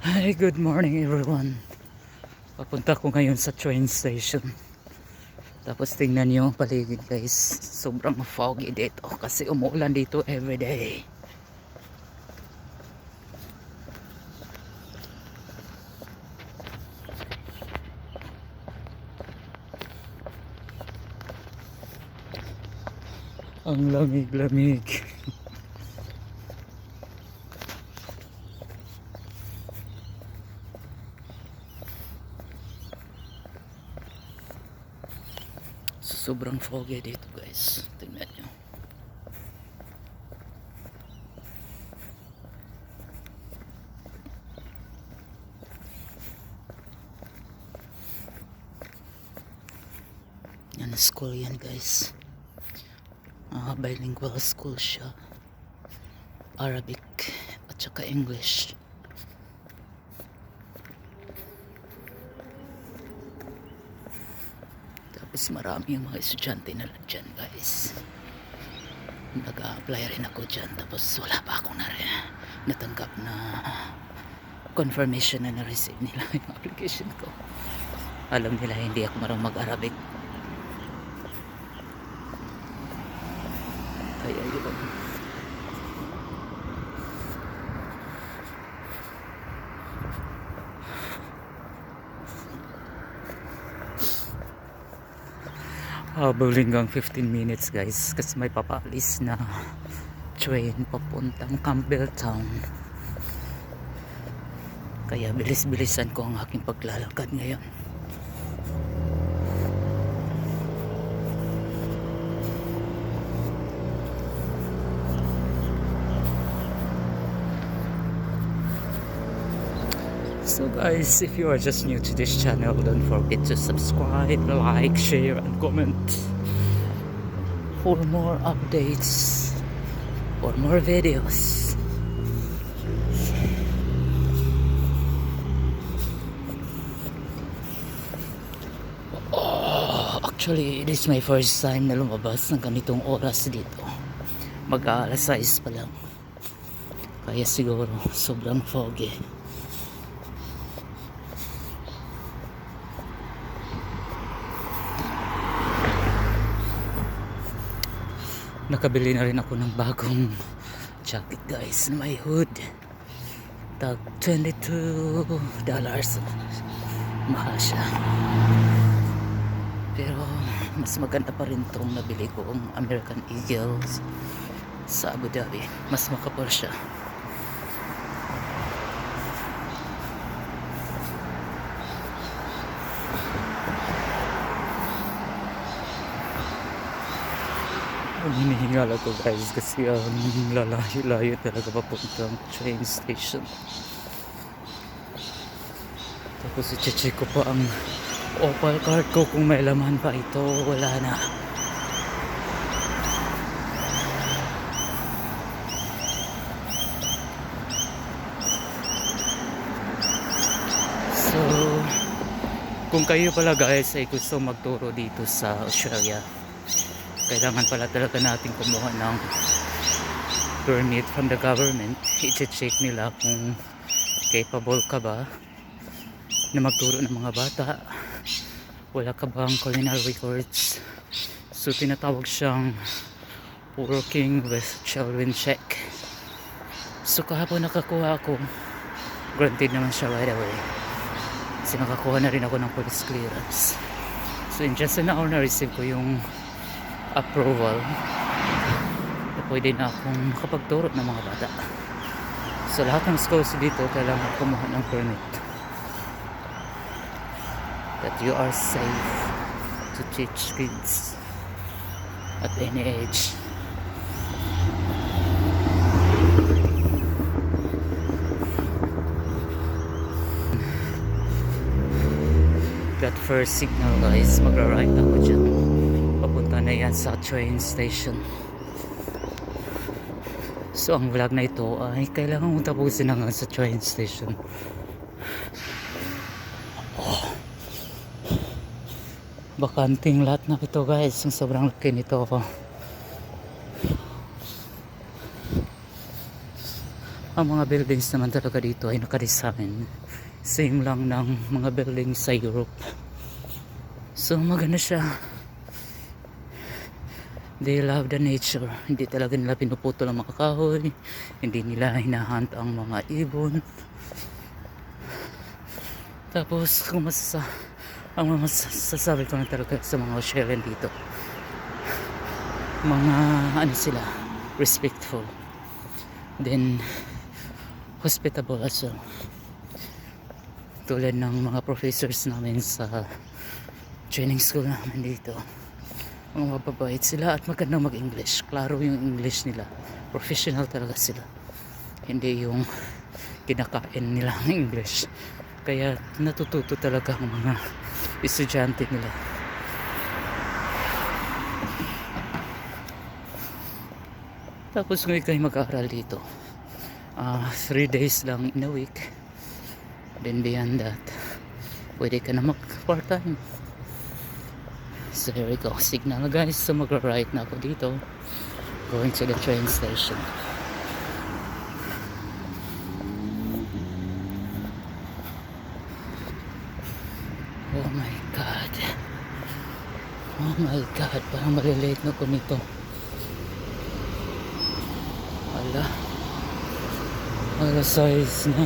Hi, good morning everyone. Papunta ko ngayon sa train station. Tapos tingnan nyo ang paligid guys. Sobrang foggy dito kasi umuulan dito everyday. Ang lamig-lamig. Sobrang foggy dito guys. Tingnan nyo. Yan, school yan guys. Bilingual school siya. Arabic at saka English. Tapos marami yung mga estudyante na dyan guys. Nag-a-apply rin ako dyan. Tapos wala pa akong natanggap na confirmation na na-receive nila yung application ko. Alam nila hindi ako marunong mag-Arabic. Kaya yun. Habang hanggang 15 minutes guys kasi may papalis na train papuntang Campbelltown. Kaya bilis-bilisan ko ang aking paglalakad ngayon. So guys, if you are just new to this channel, don't forget to subscribe, like, share, and comment for more updates or more videos. Actually, this is my first time na lumabas ng ganitong oras dito. Mag-aalas 6 pa lang. Kaya siguro sobrang foggy. Nakabili na rin ako ng bagong jacket guys na may hood. Tag $22. Mahal siya. Pero mas maganda pa rin itong nabili kong American Eagle sa Abu Dhabi. Mas makapal siya. Hinihingal ako guys kasi lalayo-layo talaga papuntang train station. Tapos i-check ko pa ang Opal card ko kung may laman pa ito. Wala na. So kung kayo pala guys ay gusto magturo dito sa Australia, kailangan pala talaga natin kumuha ng permit from the government. I-check nila kung capable ka ba na magturo ng mga bata. Wala ka bang culinary records. So tinatawag siyang working with children check. So kahapon nakakuha ako. Granted naman siya right away. Kasi nakakuha na rin ako ng police clearance. So in just an hour na receive ko yung approval na pwede na akong makapagturo ng mga bata. So lahat ng schools dito kailangan kumuha ng permit that you are safe to teach kids at any age. That first signal guys, magra-right ako dyan. Papunta na yan sa train station. So ang vlog na ito ay kailangan mong tapusin hanggang sa train station. Bakanting lahat na ito guys. Ang sobrang laki nito. Ang mga buildings naman talaga dito ay nakadesign same lang ng mga buildings sa Europe. So maganda siya. They love the nature. Hindi talaga nila pinuputol ang mga kahoy, hindi nila hinahunt ang mga ibon. Tapos kung ang masasabi ko na talaga sa mga Australian dito, mga ano sila, respectful, then hospitable as well. Tulad ng mga professors namin sa training school namin dito, mga mababait sila at magandang mag-English. Klaro yung English nila, professional talaga sila, hindi yung kinakain nila ng English. Kaya natututo talaga ang mga estudyante nila. Tapos kung ikaw mag-aaral dito, 3 days lang in a week, then beyond that pwede ka na mag part time. So here we go, signal guys. So mag-right na ako dito, going to the train station. Oh my god, oh my god, parang malilate na ko nito. Ala size na.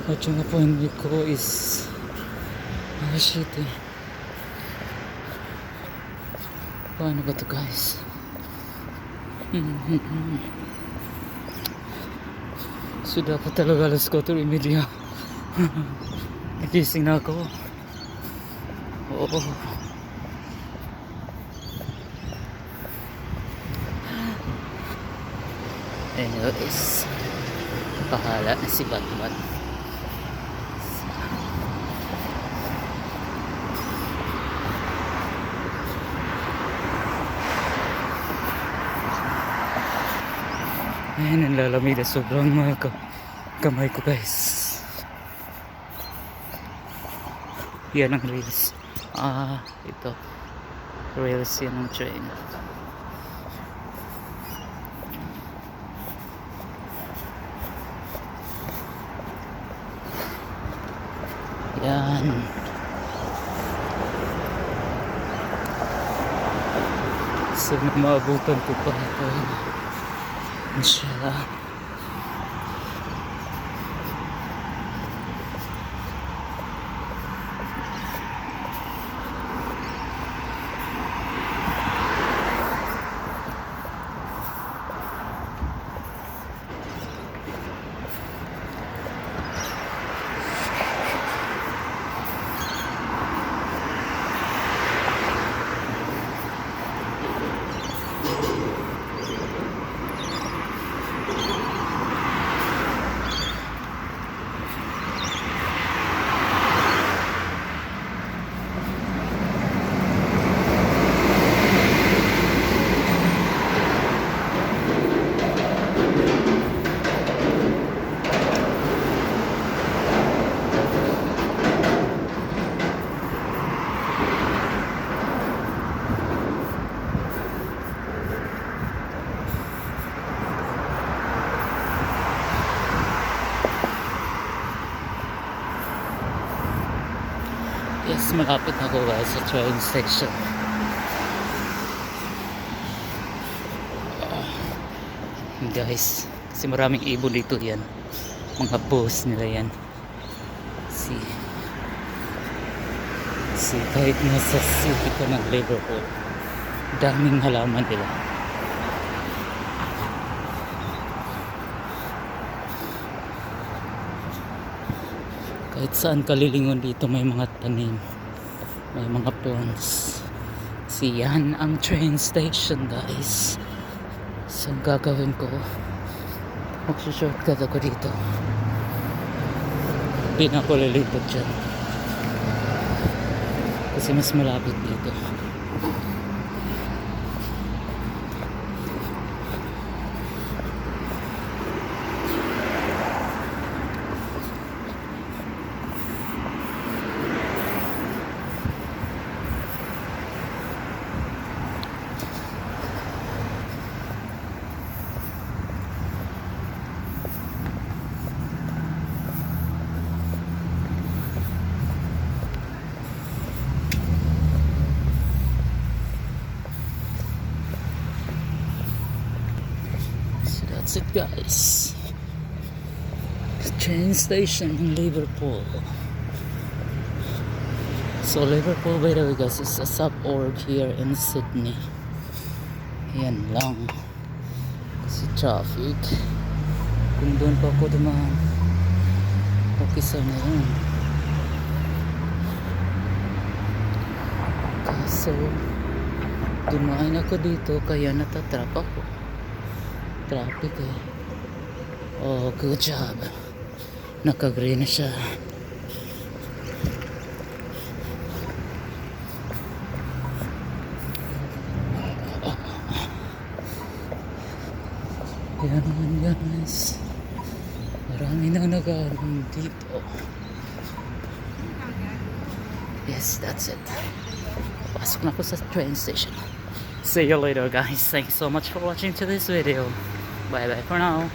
At yung appointment ko is shit eh. Paano ba to guys? So dapat talaga alas 4:30. Nagising na ako. Oo. Anyways, pahala na si Batman. Ayan, ang lalamig na sobrang mga kamay ko guys. Yan ang rails. Ito rails yan ng train. Yan. So maabutan ko pa ito. Inshallah. Yes, malapit na ako guys sa train station. Guys, kasi maraming ibon dito yan. Mga boss nila yan. See, kahit nasa city ka ng Liverpool, daming halaman nila. Kahit saan kalilingon dito may mga tanim, may mga plants. Yan ang train station guys. So ang gagawin ko, magsushortcut ako dito. Hindi na ako lilipad dyan kasi mas malapit dito. that's it guys. Train station in Liverpool. So Liverpool, by the way guys, is a suburb here in Sydney. Yan lang. Kasi traffic. Kung doon pa ako dumaan, okay sana yun. Kaso dumaan ako dito kaya natatrap ako. Traffic eh. Oh, good job. Naka-green na siya. Yan guys. Marami nang nag-aaral dito. Yes, that's it. Pasok na ako sa train station. See you later guys. Thanks so much for watching to this video. Bye bye for now.